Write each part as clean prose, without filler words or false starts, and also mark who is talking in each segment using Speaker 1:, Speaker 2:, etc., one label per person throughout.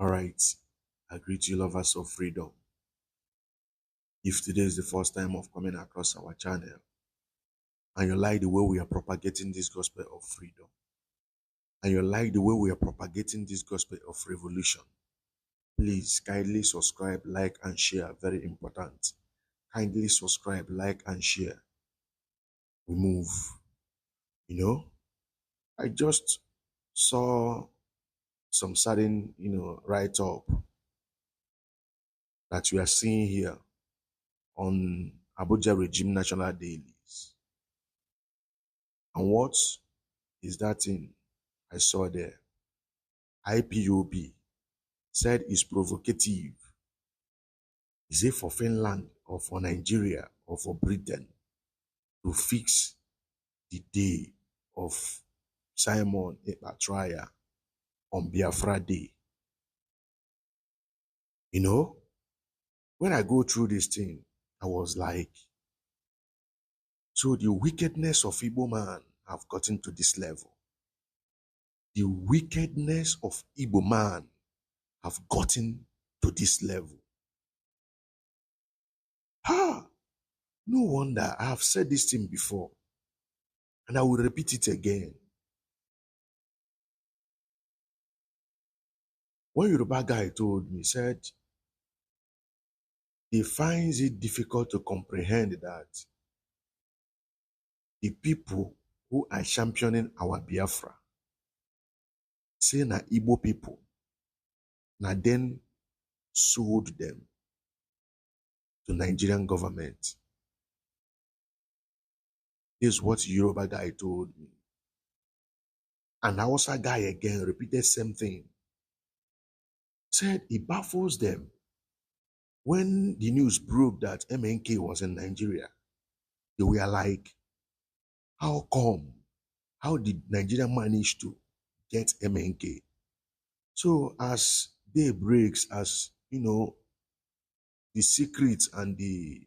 Speaker 1: All right, I greet you, lovers of freedom. If today is the first time of coming across our channel and you like the way we are propagating this gospel of freedom, and you like the way we are propagating this gospel of revolution, please kindly subscribe, like, and share. Very important. Kindly subscribe, like, and share. We move. I just saw some sudden, write up that you are seeing here on Abuja Regime National Dailies. And what is that thing I saw there? IPOB said is provocative. Is it for Finland or for Nigeria or for Britain to fix the day of Simon Ekpatriaya on Biafra Day? When I go through this thing, I was like, so the wickedness of Igbo man have gotten to this level. The wickedness of Igbo man have gotten to this level. No wonder I have said this thing before, and I will repeat it again. One Yoruba guy told me, said, he finds it difficult to comprehend that the people who are championing our Biafra say na Igbo people, na then sold them to Nigerian government. This is what Yoruba guy told me. And Hausa guy again repeated same thing. Said it baffles them. When the news broke that MNK was in Nigeria, they were like, how come? How did Nigeria manage to get MNK? So as day breaks, as the secrets and the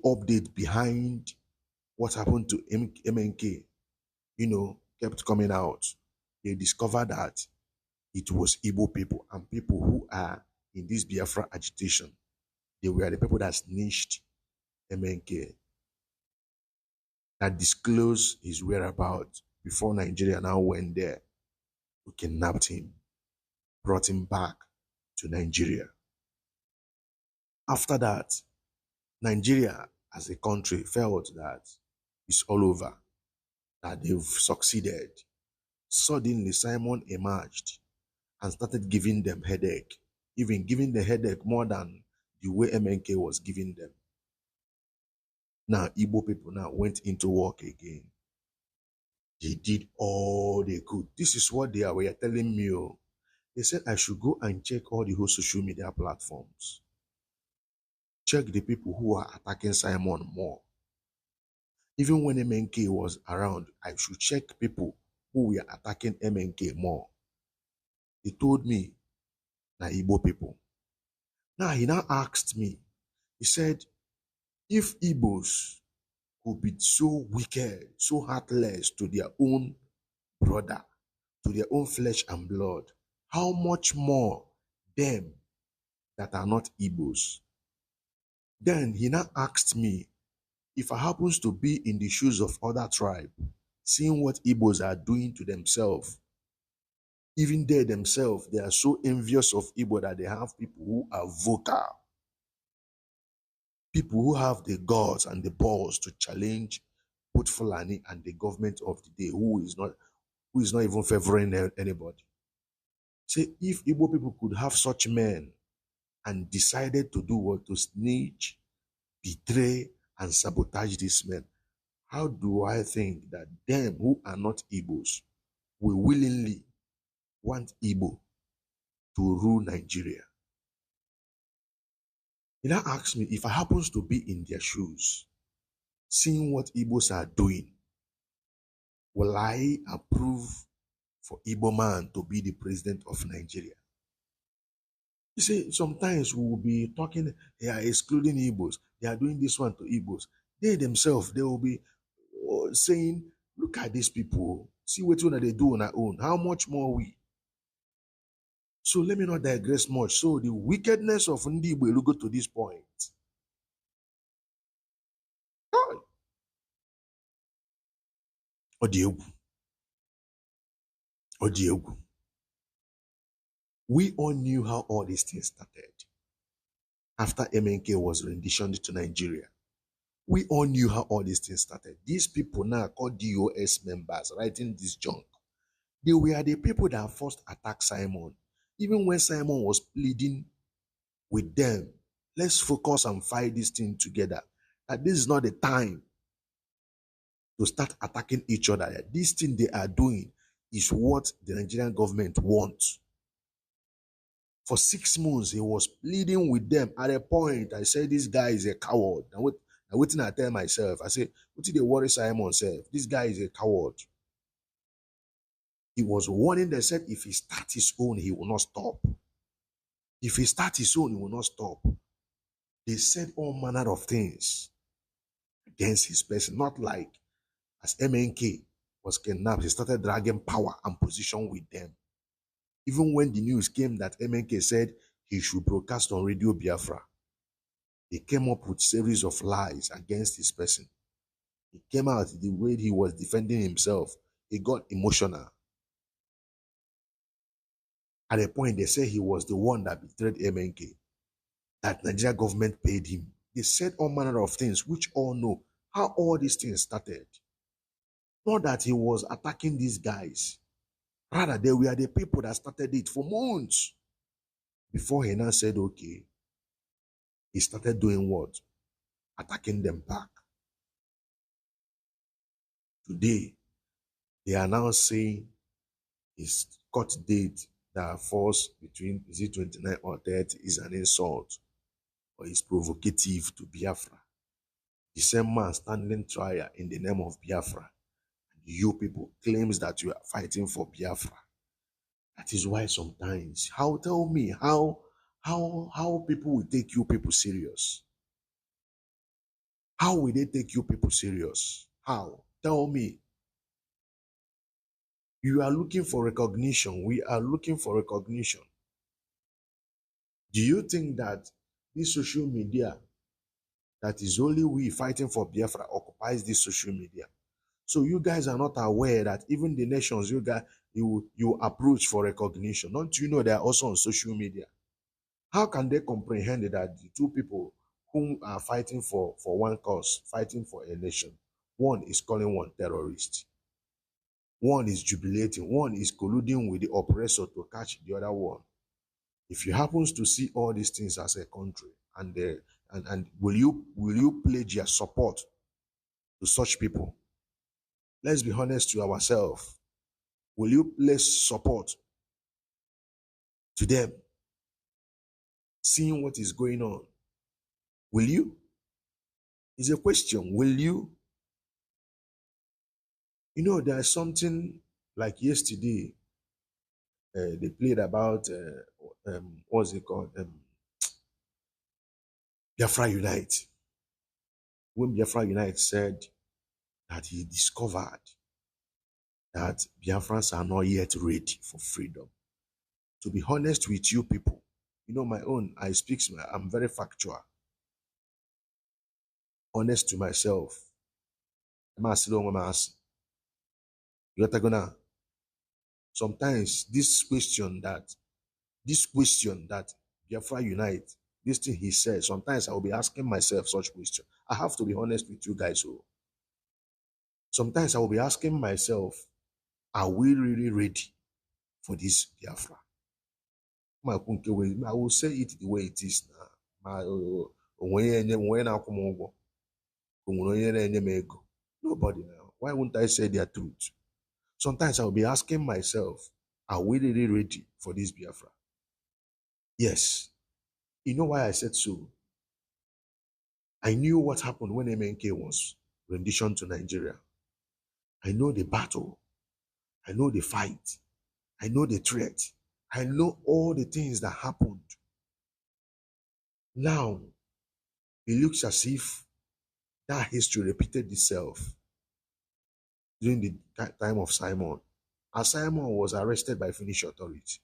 Speaker 1: update behind what happened to MNK, kept coming out, they discovered that it was Igbo people and people who are in this Biafra agitation. They were the people that snitched MNK, that disclosed his whereabouts before Nigeria now went there to kidnap him, brought him back to Nigeria. After that, Nigeria as a country felt that it's all over, that they've succeeded. Suddenly, Simon emerged and started giving them headache, even giving the headache more than the way MNK was giving them. Now, Igbo people now went into work again. They did all they could. This is what they were telling me. They said I should go and check all the whole social media platforms. Check the people who are attacking Simon more. Even when MNK was around, I should check people who were attacking MNK more. He told me, na Igbo people. Now, he now asked me, he said, if Igbos could be so wicked, so heartless to their own brother, to their own flesh and blood, how much more them that are not Igbos? Then he now asked me, if I happens to be in the shoes of other tribe, seeing what Igbos are doing to themselves, even they themselves, they are so envious of Igbo that they have people who are vocal, people who have the guts and the balls to challenge both Fulani and the government of the day, who is not even favoring anybody. Say, if Igbo people could have such men and decided to do what? To snitch, betray, and sabotage these men, how do I think that them who are not Igbos will willingly want Igbo to rule Nigeria? He now asks me, if I happens to be in their shoes, seeing what Igbos are doing, will I approve for Igbo man to be the president of Nigeria? You see, sometimes we will be talking, they are excluding Igbos, they are doing this one to Igbos. They themselves, they will be saying, look at these people, see what they do on our own, how much more we. So let me not digress much. So the wickedness of Ndi Igbo go to this point. Ah, Odiegwu, Odiegwu. We all knew how all these things started after MNK was renditioned to Nigeria. We all knew how all these things started. These people now called DOS members writing this junk. They were the people that first attacked Simon. Even when Simon was pleading with them, let's focus and fight this thing together. That this is not the time to start attacking each other. That this thing they are doing is what the Nigerian government wants. For 6 months, he was pleading with them. At a point, I said, this guy is a coward. And waiting, I tell myself, I say, what did they worry Simon self? This guy is a coward. He was warning them, said, if he starts his own, he will not stop. If he starts his own, he will not stop. They said all manner of things against his person, not like as MNK was kidnapped, he started dragging power and position with them. Even when the news came that MNK said he should broadcast on Radio Biafra, he came up with series of lies against his person. He came out the way he was defending himself. He got emotional. At a point, they said he was the one that betrayed MNK, that Nigeria government paid him. They said all manner of things, which all know how all these things started. Not that he was attacking these guys. Rather, they were the people that started it for months. Before he now said, okay, he started doing what? Attacking them back. Today, they are now saying his court date that falls between, is it 29 or 30, is an insult or is provocative to Biafra. The same man standing trial in the name of Biafra. And you people claims that you are fighting for Biafra. That is why sometimes, tell me how people will take you people serious. How will they take you people serious? How? Tell me. You are looking for recognition. We are looking for recognition. Do you think that this social media, that is only we fighting for Biafra, occupies this social media? So you guys are not aware that even the nations you approach for recognition, don't you know they are also on social media? How can they comprehend that the two people whom are fighting for one cause, fighting for a nation, one is calling one terrorist, one is jubilating, one is colluding with the oppressor to catch the other one? If you happens to see all these things as a country, and will you pledge your support to such people? Let's be honest to ourselves. Will you place support to them, seeing what is going on? Will you? It's a question. Will you? You know, there's something like yesterday, they played about, what's it called? Biafra Unite. When Biafra Unite said that he discovered that Biafrans are not yet ready for freedom. To be honest with you people, you know my own, I'm very factual. Honest to myself. Sometimes this question that Biafra Unite, this thing he said, sometimes I will be asking myself such question. I have to be honest with you guys. So sometimes I will be asking myself, are we really ready for this Biafra? I will say it the way it is now. Nobody now. Why wouldn't I say their truth? Sometimes I'll be asking myself, are we really ready for this Biafra? Yes. You know why I said so? I knew what happened when MNK was rendition to Nigeria. I know the battle. I know the fight. I know the threat. I know all the things that happened. Now, it looks as if that history repeated itself during the time of Simon. As Simon was arrested by Finnish authority,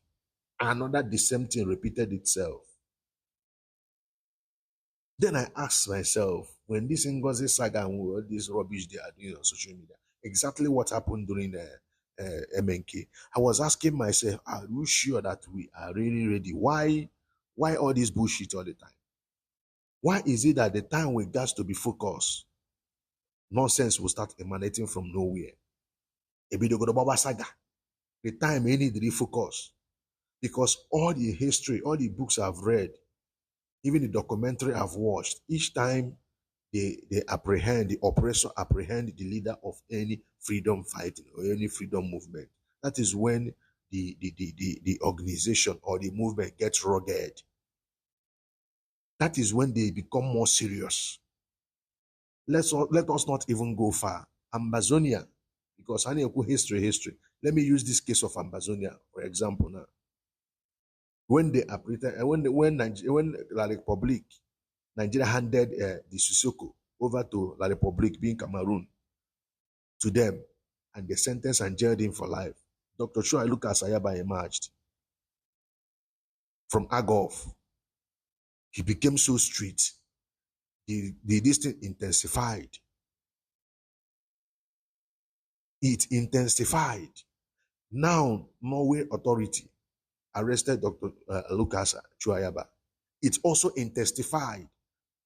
Speaker 1: Another the same thing repeated itself. Then I asked myself, when this Ngozi saga and all this rubbish they are doing on social media, exactly what happened during the MNK? I was asking myself, are you sure that we are really ready? Why all this bullshit all the time? Why is it that the time we got to be focused, nonsense will start emanating from nowhere? Ebidogodo Baba saga. The time we need to refocus. Because all the history, all the books I've read, even the documentary I've watched, each time they apprehend, the oppressor apprehend the leader of any freedom fighting or any freedom movement. That is when the organization or the movement gets rugged. That is when they become more serious. Let us not even go far. Amazonia, because I need history. Let me use this case of Amazonia, for example, now. When they apprehended, when La Republic, Nigeria handed the Sissoko over to La Republic, being Cameroon, to them, and they sentenced and jailed him for life. Dr. Chua Lucas Ayaba emerged from Agov. He became so strict. This thing intensified. It intensified. Now, Norway authority arrested Dr. Lucas Chuayaba. It also intensified,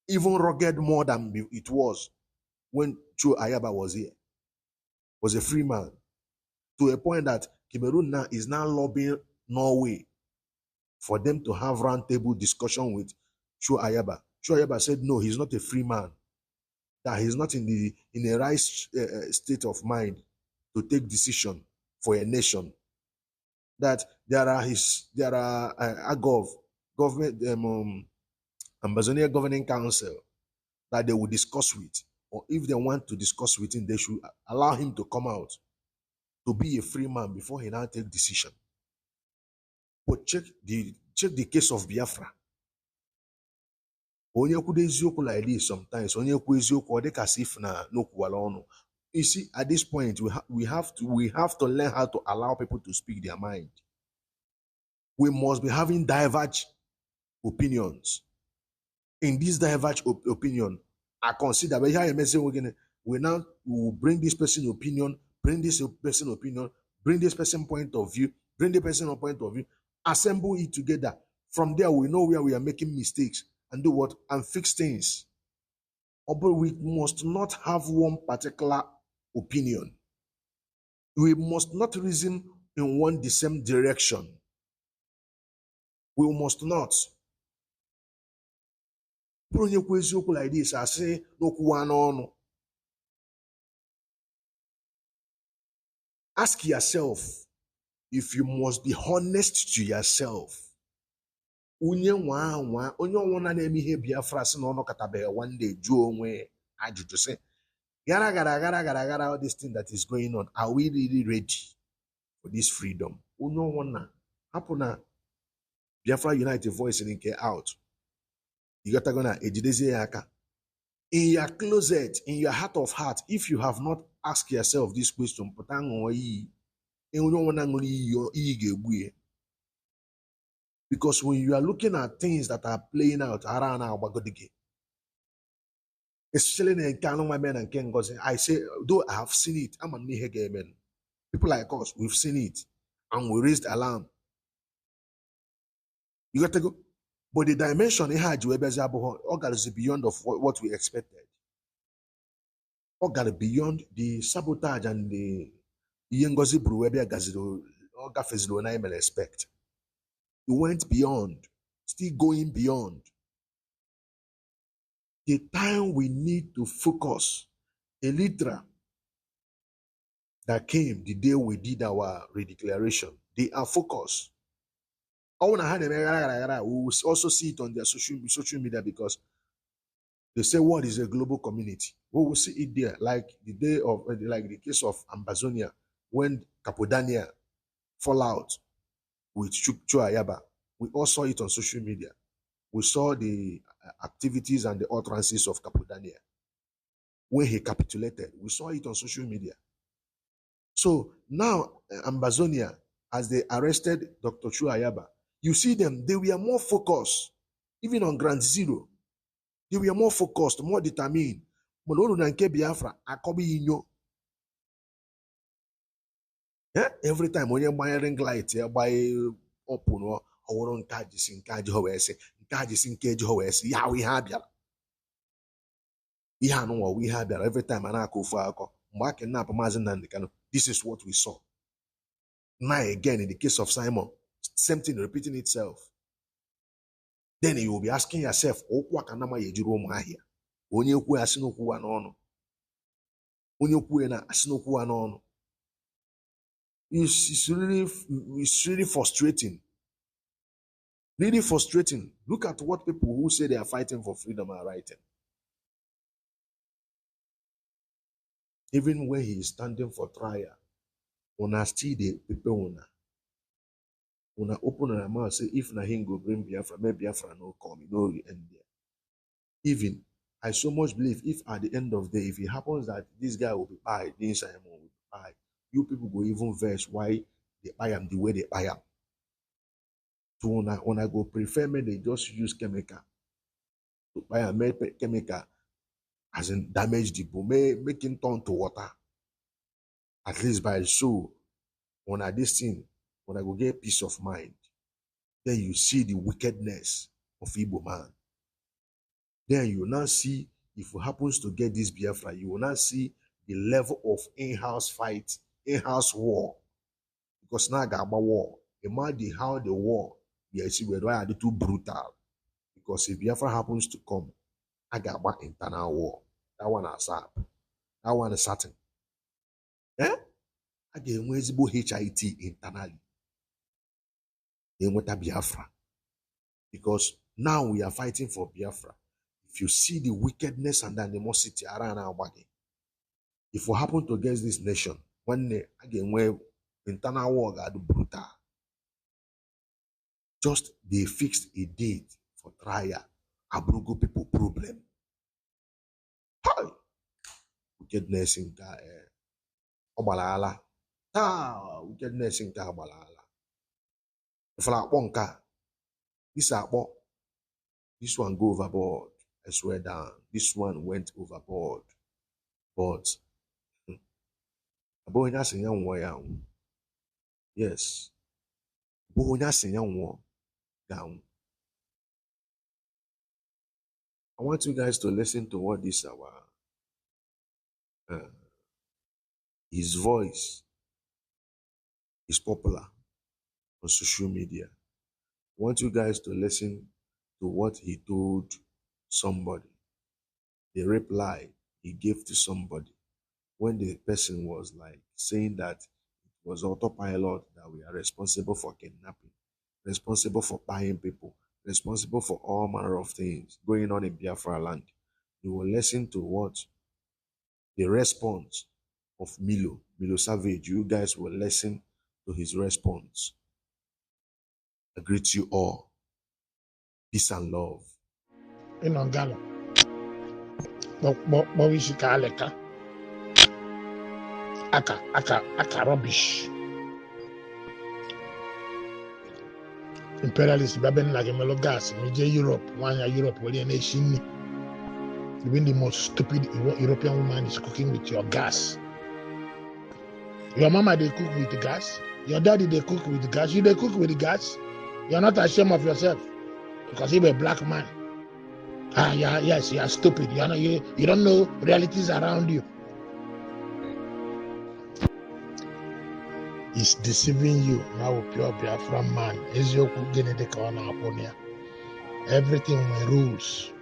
Speaker 1: even rugged more than it was when Chuayaba was here. Was a free man, to a point that Cameroon now is now lobbying Norway for them to have roundtable discussion with Chuayaba. Chuayaba said, no, he's not a free man, that he's not in a right state of mind to take decision for a nation. That there are AGOV, government, Amazonia Governing Council, that they will discuss with, or if they want to discuss with him, they should allow him to come out to be a free man before he now take decision. But check the case of Biafra. Onye kwudo eziokwu like this sometimes, onye kwu eziokwu ọ dịka if na n'okwuwala ọnụ. You see, at this point, we have to learn how to allow people to speak their mind. We must be having diverge opinions. In this diverge opinion, I consider we will bring this person's opinion, bring this person's opinion, bring this person's point of view, bring the person's point of view, assemble it together. From there, we know where we are making mistakes and do what? And fix things. But we must not have one particular opinion. We must not reason in one the same direction. We must not. Like this, I say, no. Ask yourself if you must be honest to yourself. Onye ọnwụna na-eme ihe Biafra sị na ọnụ katabeghị one day jụọ onwe ajụjụ sị gara all this thing that is going on, are we really ready for this freedom? Onye ọnwụna hapụ na Biafra United Voice nke out. You got to go na ejidezi ya aka. In your closet, in your heart of heart, if you have not asked yourself this question, because when you are looking at things that are playing out, especially in Kano and Ken Gozen, I say, though I have seen it, I'm a Nihegemen. People like us, we've seen it, and we raised alarm. You got to go. But the dimension it had is beyond of what we expected. Beyond the sabotage and the Yengozi Bruwebia Gaziro Gafezlo and I may expect. It went beyond, still going beyond. The time we need to focus, Elytra that came the day we did our redeclaration, they are focused. We will also see it on their social media because they say what is a global community. We will see it there, like the day of, like the case of Amazonia, when Capodania fall out with Chuayaba. We all saw it on social media. We saw the activities and the utterances of Capodania. When he capitulated, we saw it on social media. So now, Amazonia, as they arrested Dr. Chuayaba, You see them, they were more focused, even on ground zero. They were more focused, more determined. Biafra, every time when you're buying ring light, you buy open or on charges in Kaji yeah, we have ya. We had that every time I go for alcohol. This is what we saw. Now again, in the case of Simon, same thing repeating itself. Then you will be asking yourself, what can I do here? Onye kwe asinokwu anono. Onye kwe na asinokwu anono. It's really frustrating. Really frustrating. Look at what people who say they are fighting for freedom are writing. Even when he is standing for trial, una still the people una open their mouth say if na him go bring Biafra, maybe Biafra no come, no end there. Even I so much believe if at the end of the day, if it happens that this guy will be buy, this Simon will be buy, you people go even verse why they buy him the way they buy him. So when I go prefer me, they just use chemical to buy a chemical as in damage the boom, make him turn to water. At least by so when I this thing, when I go get peace of mind, then you see the wickedness of Igbo man. Then you will now see if it happens to get this Biafra, you will now see the level of in-house fight, in-house war. Because now I got about war. Imagine how the war, yes, why are they too brutal? Because if Biafra happens to come, I got about internal war. That one is up. That one is certain. Eh? I get HIT internally. Then what a Biafra. Because now we are fighting for Biafra. If you see the wickedness and the animosity around our body, if we happen to get this nation, one day again where internal war got brutal. Just they fixed a date for trial. Abrugo people problem. Hi! Wickedness in Obalala. Wickedness in Obalala. If I want this one go overboard. I swear down. This one went overboard. But yes. Down. I want you guys to listen to what this his voice is popular on social media. I want you guys to listen to what he told somebody, the reply he gave to somebody when the person was like saying that it was autopilot, that we are responsible for kidnapping, responsible for buying people, responsible for all manner of things going on in Biafra land. You will listen to what the response of Milo Savage. You guys will listen to his response. I greet you all. Peace and love.
Speaker 2: In Ongalo. But we should call it aka rubbish. Imperialist baben like a melo gas. Europe, one Europe, where nation. Even the most stupid European woman is cooking with your gas. Your mama they cook with the gas. Your daddy they cook with the gas. You they cook with the gas. You're not ashamed of yourself because you're a black man. Yes, you are stupid. You don't know realities around you. He's deceiving you now. Pure Biafran man. Everything with rules.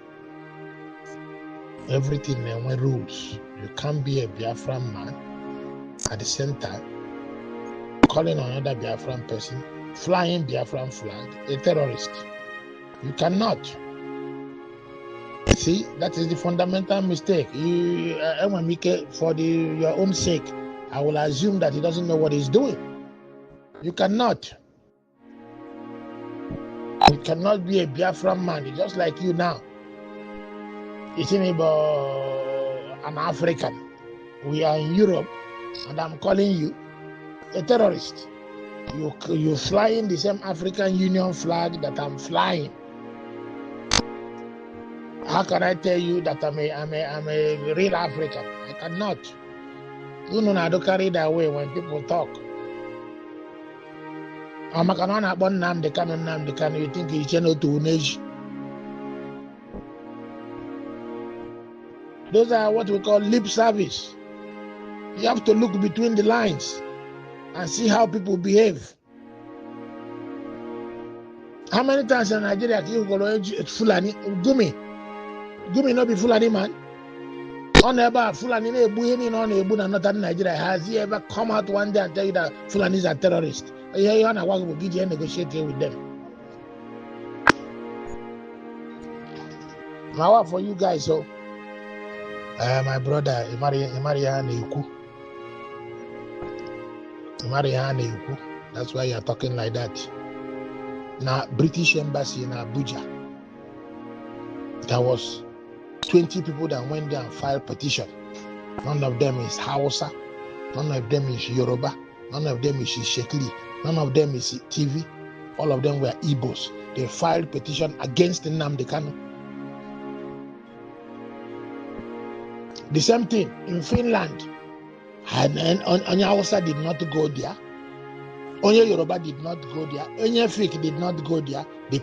Speaker 2: Everything with rules. You can't be a Biafran man at the same time calling another Biafran person, flying Biafran flag, a terrorist. You cannot. See, that is the fundamental mistake. For your own sake, I will assume that he doesn't know what he's doing. You cannot. You cannot be a Biafran man. It's just like you now. It's an African. We are in Europe, and I'm calling you a terrorist. You flying the same African Union flag that I'm flying. How can I tell you that I'm a real African? I cannot. You know, I don't carry that way when people talk. I'm not Nnamdi Kanu. You think it's channel to nation? Those are what we call lip service. You have to look between the lines and see how people behave. How many times in Nigeria can you go to Fulani? Gumi not be Fulani man. On about Fulani on northern Nigeria. Has he ever come out one day and tell you that Fulanis are terrorists? You want to negotiate with them. Now for you guys, so my brother, that's why you're talking like that. Now, British Embassy in Abuja, there was 20 people that went there and filed petition. None of them is Hausa, none of them is Yoruba, none of them is Shekli, none of them is TV. All of them were Igbos. They filed petition against Nnamdi Kanu. The same thing in Finland. And Onya Hausa did not go there. Onya Yoruba did not go there. Onya Fik did not go there. The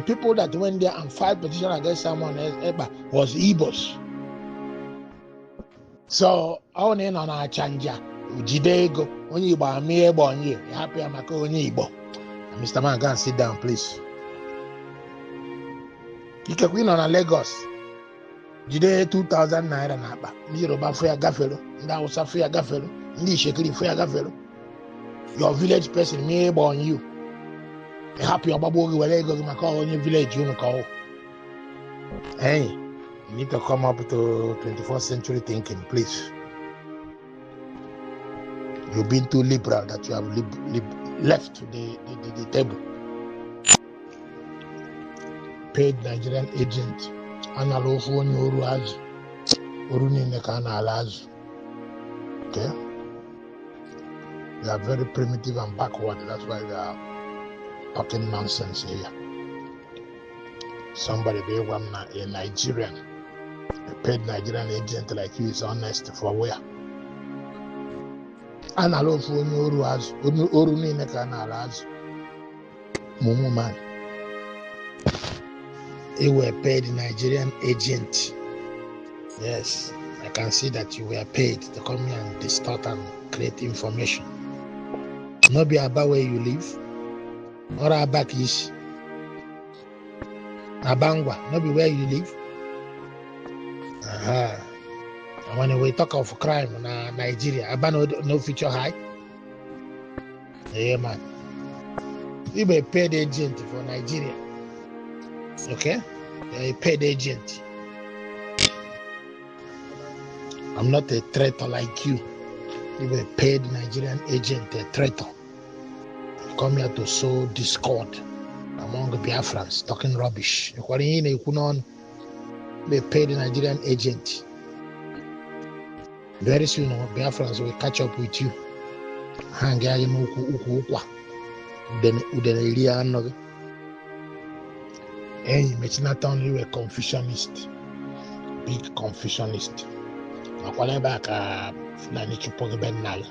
Speaker 2: people that went there and filed petition against someone else was Igbos. So on in on our chanja, Ujidego, only Igbo me Bonye, happy Amaka only Igbo. Mr. Man, go and sit down, please. You can win on a Lagos. Jide 2,000 naira na ba. Ndi Yoruba for ya gafelo, ndi Hausa for ya gafelo, ndi Shekiri for ya gafelo. Your village person me on you. Happy Obabogi wele go maka onye village you know. Hey, you need to come up to 21st century thinking, please. You've been too liberal that you have left the table. Paid Nigerian agent. Analofu onye oru azụ. Oru niile ka na-ala azụ. Okay? They are very primitive and backward. That's why they are talking nonsense here. Somebody be a Nigerian, a paid Nigerian agent like you is honest for where? Analofu onye oru azụ. Oru niile ka na-ala azụ. Mumu man. You were paid Nigerian agent. Yes, I can see that you were paid to come here and distort and create information. Not be about where you live, or about Kish. Abangwa, not be where you live. And when we talk of crime in Nigeria, Abano no future high. Yeah, man. You were paid agent for Nigeria. Okay? You're a paid agent. I'm not a traitor like you. You're a paid Nigerian agent, a traitor. You come here to sow discord among the Biafrans, talking rubbish. You're a paid Nigerian agent. Very soon, Biafrans will catch up with you. Hang then hey, it's not only a Confucianist, big Confucianist. Nakwale back Fulani Chupoge Ben Nal.